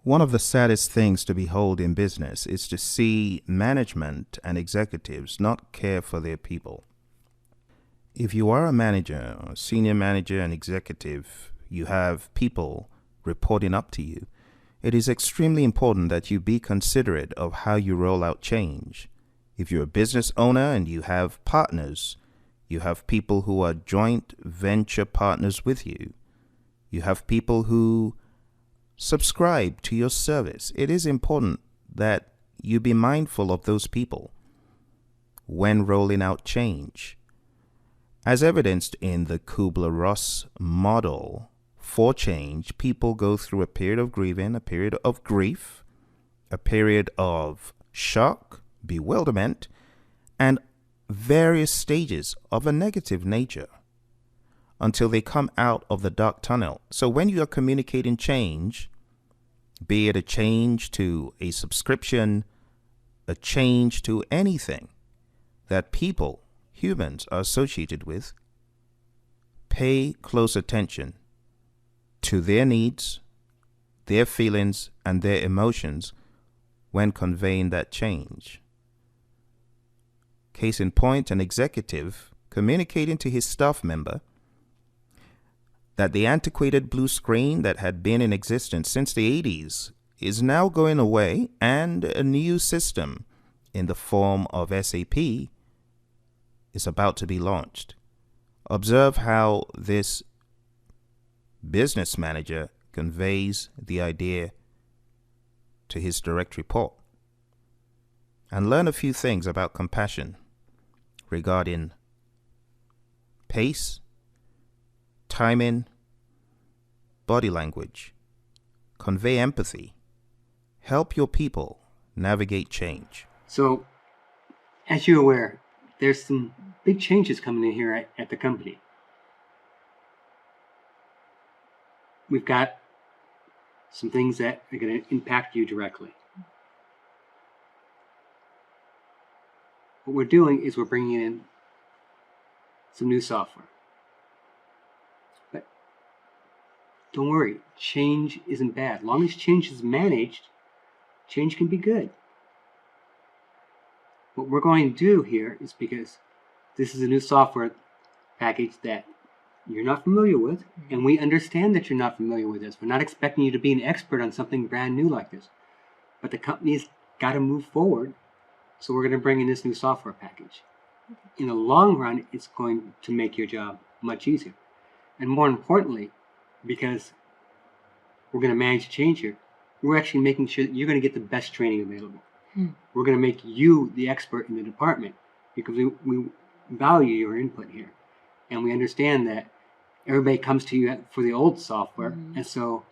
One of the saddest things to behold in business is to see management and executives not care for their people. If you are a manager, a senior manager and executive, you have people reporting up to you. It is extremely important that you be considerate of how you roll out change. If you're a business owner and you have partners, you have people who are joint venture partners with you. You have people who subscribe to your service. It is important that you be mindful of those people when rolling out change. As evidenced in the Kubler-Ross model for change, people go through a period of grieving, a period of grief, a period of shock, bewilderment, and various stages of a negative nature until they come out of the dark tunnel. So when you are communicating change, be it a change to a subscription, a change to anything that people, humans, are associated with, pay close attention to their needs, their feelings, and their emotions when conveying that change. Case in point, an executive communicating to his staff member that the antiquated blue screen that had been in existence since the 80s is now going away and a new system in the form of SAP is about to be launched. Observe how this business manager conveys the idea to his direct report, and learn a few things about compassion regarding pace, timing, body language. Convey empathy. Help your people navigate change. So, as you're aware, there's some big changes coming in here at the company. We've got some things that are going to impact you directly. What we're doing is we're bringing in some new software. But don't worry, change isn't bad. As long as change is managed, change can be good. What we're going to do here is, because this is a new software package that you're not familiar with, and we understand that you're not familiar with this. We're not expecting you to be an expert on something brand new like this. But the company's got to move forward, so we're going to bring in this new software package. In the long run, it's going to make your job much easier. And more importantly, because we're going to manage change here, we're actually making sure that you're going to get the best training available. We're going to make you the expert in the department, because we value your input here. And we understand that everybody comes to you for the old software, and so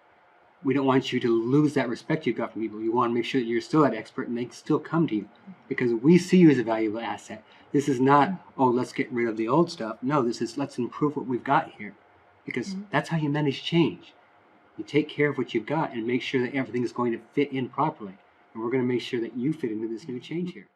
we don't want you to lose that respect you got from people. You want to make sure that you're still that expert and they can still come to you, because we see you as a valuable asset. This is not, oh, let's get rid of the old stuff. No, this is, let's improve what we've got here, because that's how you manage change. You take care of what you've got and make sure that everything is going to fit in properly. And we're going to make sure that you fit into this new change here.